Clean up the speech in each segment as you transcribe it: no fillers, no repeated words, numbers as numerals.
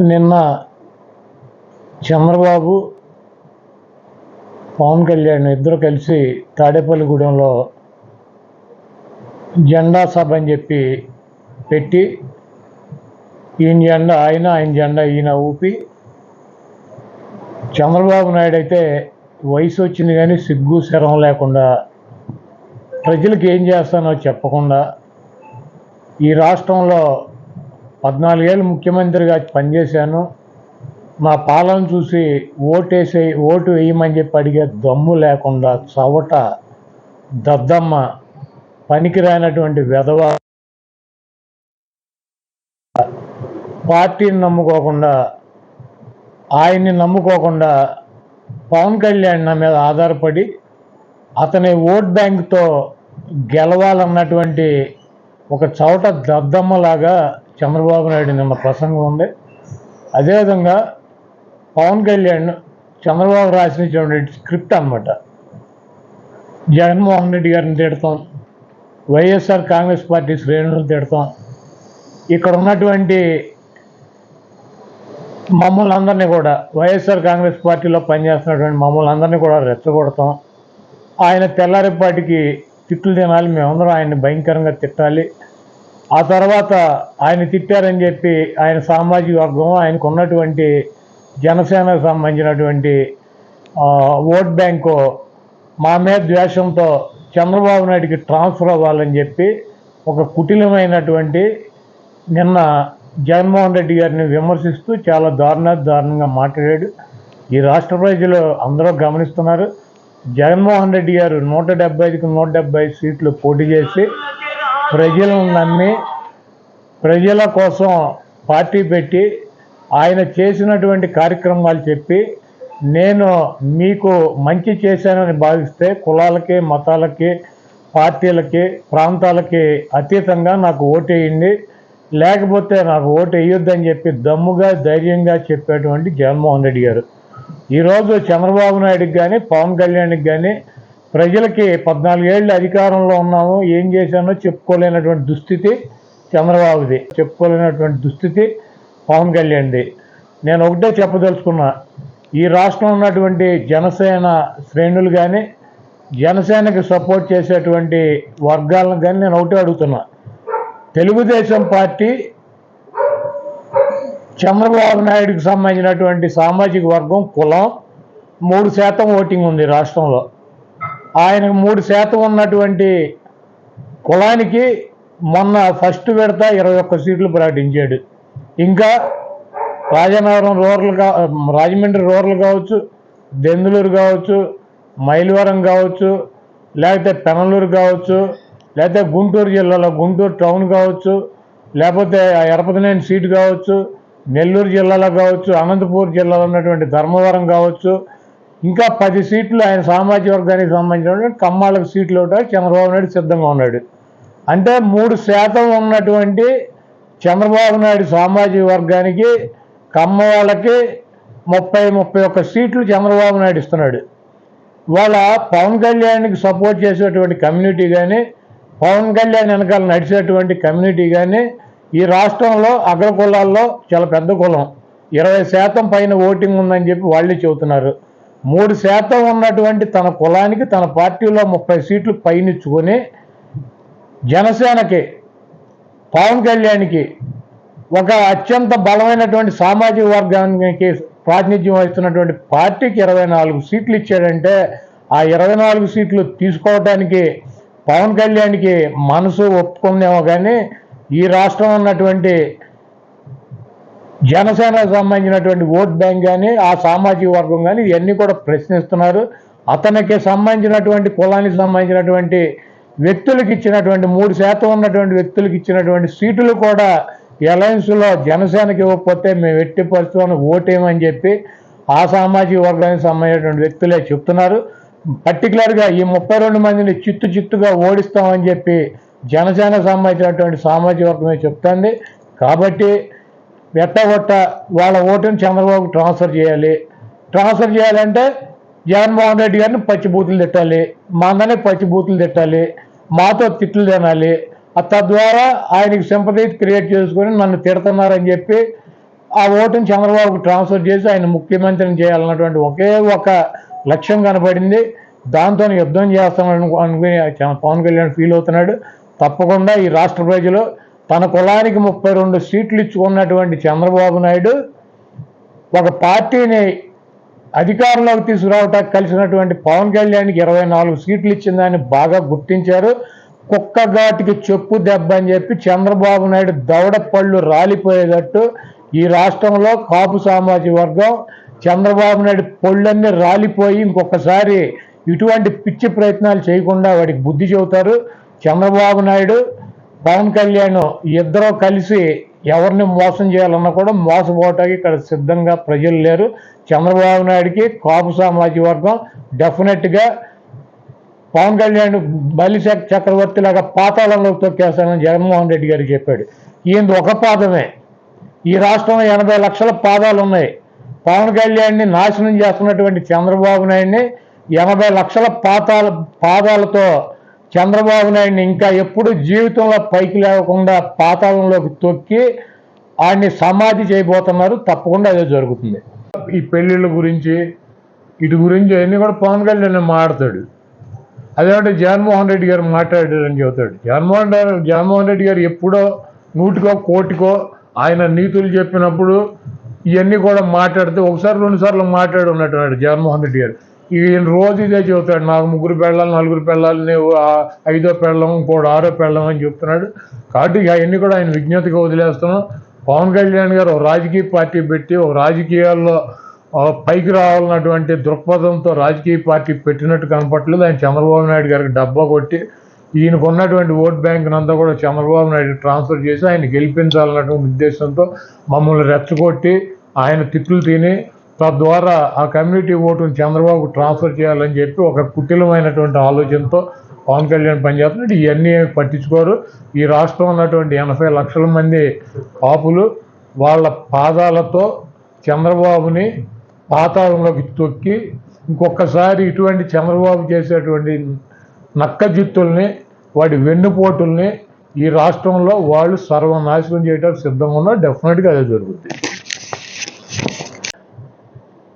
నిన్న చంద్రబాబు పవన్ కళ్యాణ్ ఇద్దరు కలిసి తాడేపల్లిగూడెంలో జెండా సభ అని చెప్పి పెట్టి ఈయన జెండా ఆయన జెండా ఈయన ఊపి, చంద్రబాబు నాయుడు అయితే వయసు వచ్చింది కానీ సిగ్గు శరం లేకుండా ప్రజలకు ఏం చేస్తానో చెప్పకుండా ఈ రాష్ట్రంలో 14 ఏళ్ళు ముఖ్యమంత్రిగా పనిచేశాను, నా పాలన చూసి ఓటు వేయమని చెప్పి అడిగే దమ్ము లేకుండా చవట దద్దమ్మ పనికిరానటువంటి వెధవ పార్టీని నమ్ముకోకుండా ఆయన్ని నమ్ముకోకుండా పవన్ కళ్యాణ్ నా మీద ఆధారపడి అతని ఓట్ బ్యాంక్తో గెలవాలన్నటువంటి ఒక చవట దద్దమ్మలాగా చంద్రబాబు నాయుడు నిన్న ప్రసంగం ఉంది. అదేవిధంగా పవన్ కళ్యాణ్ చంద్రబాబు రాసినటువంటి స్క్రిప్ట్ అన్నమాట. జగన్మోహన్ రెడ్డి గారిని తిడతాం, వైఎస్ఆర్ కాంగ్రెస్ పార్టీ శ్రేణులను తిడతాం, ఇక్కడ ఉన్నటువంటి మమ్మల్ని అందరినీ కూడా వైఎస్ఆర్ కాంగ్రెస్ పార్టీలో పనిచేస్తున్నటువంటి మమ్మల్ని అందరినీ కూడా రెచ్చగొడతాం. ఆయన తెల్లారిపాటికి తిట్లు తినాలి, మేమందరం ఆయన్ని భయంకరంగా తిట్టాలి. ఆ తర్వాత ఆయన తిట్టారని చెప్పి ఆయన సామాజిక వర్గం, ఆయనకు ఉన్నటువంటి జనసేనకు సంబంధించినటువంటి ఓట్ బ్యాంకు మా మీద ద్వేషంతో చంద్రబాబు నాయుడికి ట్రాన్స్ఫర్ అవ్వాలని చెప్పి ఒక కుటిలమైనటువంటి నిన్న జగన్మోహన్ రెడ్డి గారిని విమర్శిస్తూ చాలా దారుణంగా మాట్లాడాడు. ఈ రాష్ట్ర ప్రజలు అందరూ గమనిస్తున్నారు. జగన్మోహన్ రెడ్డి గారు 175కి 175 సీట్లు పోటీ చేసి ప్రజలను నమ్మి ప్రజల కోసం పార్టీ పెట్టి ఆయన చేసినటువంటి కార్యక్రమాలు చెప్పి నేను మీకు మంచి చేశానని భావిస్తే కులాలకి, మతాలకి, పార్టీలకి, ప్రాంతాలకి అతీతంగా నాకు ఓటేయండి, లేకపోతే నాకు ఓటు వేయొద్దని చెప్పి దమ్ముగా ధైర్యంగా చెప్పేటువంటి జగన్మోహన్ రెడ్డి గారు ఈరోజు చంద్రబాబు నాయుడికి కానీ పవన్ కళ్యాణ్కి కానీ ప్రజలకి 14 ఏళ్ళు అధికారంలో ఉన్నాము, ఏం చేశానో చెప్పుకోలేనటువంటి దుస్థితి చంద్రబాబుది, చెప్పుకోలేనటువంటి దుస్థితి పవన్ కళ్యాణ్ది. నేను ఒకటే చెప్పదలుచుకున్నా, ఈ రాష్ట్రంలో ఉన్నటువంటి జనసేన శ్రేణులు కానీ జనసేనకి సపోర్ట్ చేసేటువంటి వర్గాలను కానీ నేను ఒకటే అడుగుతున్నా, తెలుగుదేశం పార్టీ చంద్రబాబు నాయుడికి సంబంధించినటువంటి సామాజిక వర్గం కులం 3% ఓటింగ్ ఉంది రాష్ట్రంలో. ఆయనకు 3% ఉన్నటువంటి కులానికి మొన్న ఫస్ట్ విడత 21 సీట్లు ప్రకటించాడు. ఇంకా రాజమండ్రి రూరల్ కావచ్చు, దెందులూరు కావచ్చు, మైలవరం కావచ్చు, లేకపోతే పెనలూరు కావచ్చు, లేకపోతే గుంటూరు జిల్లాలో గుంటూరు టౌన్ కావచ్చు, లేకపోతే ఎరపతినేని సీటు కావచ్చు, నెల్లూరు జిల్లాలో కావచ్చు, అనంతపూర్ జిల్లాలో ఉన్నటువంటి ధర్మవరం కావచ్చు, ఇంకా 10 సీట్లు ఆయన సామాజిక వర్గానికి సంబంధించినటువంటి కమ్మాళ్ళకు సీట్లు ఇవ్వడానికి చంద్రబాబు నాయుడు సిద్ధంగా ఉన్నాడు. అంటే 3% ఉన్నటువంటి చంద్రబాబు నాయుడు సామాజిక వర్గానికి కమ్మ వాళ్ళకి 30-31 సీట్లు చంద్రబాబు నాయుడు ఇస్తున్నాడు. ఇవాళ పవన్ కళ్యాణ్కి సపోర్ట్ చేసేటువంటి కమ్యూనిటీ కానీ పవన్ కళ్యాణ్ వెనకాల నడిచేటువంటి కమ్యూనిటీ కానీ ఈ రాష్ట్రంలో అగ్ర కులాల్లో చాలా పెద్ద కులం, 20% పైన ఓటింగ్ ఉందని చెప్పి వాళ్ళే చెబుతున్నారు. 3% ఉన్నటువంటి తన కులానికి తన పార్టీలో 30 సీట్లు పైనిచ్చుకొని జనసేనకి పవన్ కళ్యాణ్కి ఒక అత్యంత బలమైనటువంటి సామాజిక వర్గానికి ప్రాతినిధ్యం వహిస్తున్నటువంటి పార్టీకి 24 సీట్లు ఇచ్చాడంటే ఆ 24 సీట్లు తీసుకోవడానికి పవన్ కళ్యాణ్కి మనసు ఒప్పుకుందేమో కానీ ఈ రాష్ట్రం ఉన్నటువంటి జనసేనకు సంబంధించినటువంటి ఓట్ బ్యాంక్ కానీ ఆ సామాజిక వర్గం కానీ ఇవన్నీ కూడా ప్రశ్నిస్తున్నారు. అతనికి సంబంధించినటువంటి కులానికి సంబంధించినటువంటి వ్యక్తులకు ఇచ్చినటువంటి 3% ఉన్నటువంటి వ్యక్తులకు ఇచ్చినటువంటి సీట్లు కూడా అలయన్స్లో జనసేనకి ఇవ్వకపోతే మేము ఎట్టి పరిస్థితులను ఓటేయమని చెప్పి ఆ సామాజిక వర్గానికి సంబంధించినటువంటి వ్యక్తులే చెప్తున్నారు. పర్టికులర్గా ఈ 32 మందిని చిత్తుగా ఓడిస్తామని చెప్పి జనసేనకు సంబంధించినటువంటి సామాజిక వర్గమే చెప్తుంది. కాబట్టి వెట్టగొట్ట వాళ్ళ ఓటుని చంద్రబాబుకు ట్రాన్స్ఫర్ చేయాలంటే జగన్మోహన్ రెడ్డి గారిని పచ్చిబూతులు తిట్టాలి, మా అందరినీ పచ్చిబూతులు తిట్టాలి, మాతో తిట్లు తినాలి, తద్వారా ఆయనకి సింపతి క్రియేట్ చేసుకొని నన్ను తిడుతున్నారని చెప్పి ఆ ఓటుని చంద్రబాబుకు ట్రాన్స్ఫర్ చేసి ఆయన ముఖ్యమంత్రిని చేయాలన్నటువంటి ఒకే ఒక లక్ష్యం కనపడింది. దాంతో యుద్ధం చేస్తామని అనుకుని పవన్ కళ్యాణ్ ఫీల్ అవుతున్నాడు. తప్పకుండా ఈ రాష్ట్ర ప్రజలు తన కులానికి 32 సీట్లు ఇచ్చుకున్నటువంటి చంద్రబాబు నాయుడు ఒక పార్టీని అధికారంలోకి తీసుకురావటానికి కలిసినటువంటి పవన్ కళ్యాణ్కి 24 సీట్లు ఇచ్చిందని బాగా గుర్తించారు. కుక్క ఘాటికి చెప్పు దెబ్బ అని చెప్పి చంద్రబాబు నాయుడు దవడ పళ్ళు రాలిపోయేటట్టు ఈ రాష్ట్రంలో కాపు సామాజిక వర్గం చంద్రబాబు నాయుడు పళ్ళన్నీ రాలిపోయి ఇంకొకసారి ఇటువంటి పిచ్చి ప్రయత్నాలు చేయకుండా వాడికి బుద్ధి చెబుతారు. చంద్రబాబు నాయుడు పవన్ కళ్యాణ్ ఇద్దరూ కలిసి ఎవరిని మోసం చేయాలన్నా కూడా మోసపోవటానికి ఇక్కడ సిద్ధంగా ప్రజలు లేరు. చంద్రబాబు నాయుడికి కాపు సామాజిక వర్గం డెఫినెట్గా పవన్ కళ్యాణ్ బలి చక్రవర్తి లాగా పాతాళంలోకి తొక్కేస్తానని జగన్మోహన్ రెడ్డి గారికి చెప్పాడు. ఈయన ఒక పాదమే. ఈ రాష్ట్రంలో 80 లక్షల పాదాలు ఉన్నాయి. పవన్ కళ్యాణ్ని నాశనం చేస్తున్నటువంటి చంద్రబాబు నాయుడిని 80 లక్షల పాదాలతో చంద్రబాబు నాయుడిని ఇంకా ఎప్పుడు జీవితంలో పైకి లేకుండా పాతాళంలోకి తొక్కి ఆయన్ని సమాధి చేయబోతున్నారు. తప్పకుండా అదే జరుగుతుంది. ఈ పెళ్ళిళ్ళ గురించి ఇటు గురించి అన్నీ కూడా పవన్ కళ్యాణ్ మాట్లాడతాడు. అదేమంటే జగన్మోహన్ రెడ్డి గారు మాట్లాడారని చెబుతాడు. జగన్మోహన్ రెడ్డి గారు ఎప్పుడో 100కో 1,00,00,000కో ఆయన నీతులు చెప్పినప్పుడు ఇవన్నీ కూడా మాట్లాడితే ఒకసారి 2 సార్లు మాట్లాడి ఉన్నట్టున్నాడు జగన్మోహన్ రెడ్డి గారు. ఈయన రోజు ఇదే చెబుతాడు, నాకు 3 పెళ్ళాలు 4 పెళ్ళాలు, నువ్వు 5వ పెళ్ళం, ఇంకోటి 6వ పెళ్ళం అని చెప్తున్నాడు. కాబట్టి అవన్నీ కూడా ఆయన విజ్ఞతగా వదిలేస్తున్నాం. పవన్ కళ్యాణ్ గారు ఒక రాజకీయ పార్టీ పెట్టి ఒక రాజకీయాల్లో పైకి రావాలన్నటువంటి దృక్పథంతో రాజకీయ పార్టీ పెట్టినట్టు కనపట్లేదు. ఆయన చంద్రబాబు నాయుడు గారికి డబ్బా కొట్టి ఈయనకు ఉన్నటువంటి ఓట్ బ్యాంక్నంతా కూడా చంద్రబాబు నాయుడు ట్రాన్స్ఫర్ చేసి ఆయన గెలిపించాలన్నటువంటి ఉద్దేశంతో మమ్మల్ని రెచ్చగొట్టి ఆయన తిట్లు తిని తద్వారా ఆ కమ్యూనిటీ ఓటును చంద్రబాబుకు ట్రాన్స్ఫర్ చేయాలని చెప్పి ఒక కుటిలమైనటువంటి ఆలోచనతో పవన్ కళ్యాణ్ పనిచేస్తున్నాడు. ఇవన్నీ పట్టించుకోరు. ఈ రాష్ట్రం ఉన్నటువంటి 80 లక్షల మంది పాపులు వాళ్ళ పాదాలతో చంద్రబాబుని పాతాళంలోకి తొక్కి ఇంకొకసారి ఇటువంటి చంద్రబాబు చేసేటువంటి నక్కజిత్తుల్ని వాడి వెన్నుపోటుల్ని ఈ రాష్ట్రంలో వాళ్ళు సర్వనాశనం చేయడానికి సిద్ధంగా ఉన్నారు. డెఫినెట్గా అదే జరుగుతుంది.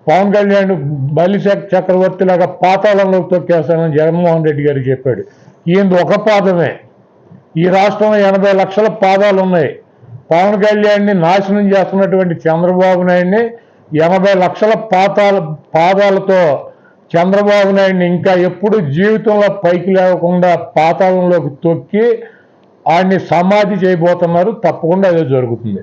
పవన్ కళ్యాణ్ బలి చక్రవర్తి లాగా పాతాళంలోకి తొక్కేస్తానని జగన్మోహన్ రెడ్డి గారికి చెప్పాడు. ఈయన ఒక పాదమే. ఈ రాష్ట్రంలో 80 లక్షల పాదాలు ఉన్నాయి. పవన్ కళ్యాణ్ని నాశనం చేస్తున్నటువంటి చంద్రబాబు నాయుడిని 80 లక్షల పాదాలతో చంద్రబాబు నాయుడిని ఇంకా ఎప్పుడు జీవితంలో పైకి లేకుండా పాతాళంలోకి తొక్కి ఆయన్ని సమాధి చేయబోతున్నారు. తప్పకుండా అదే జరుగుతుంది.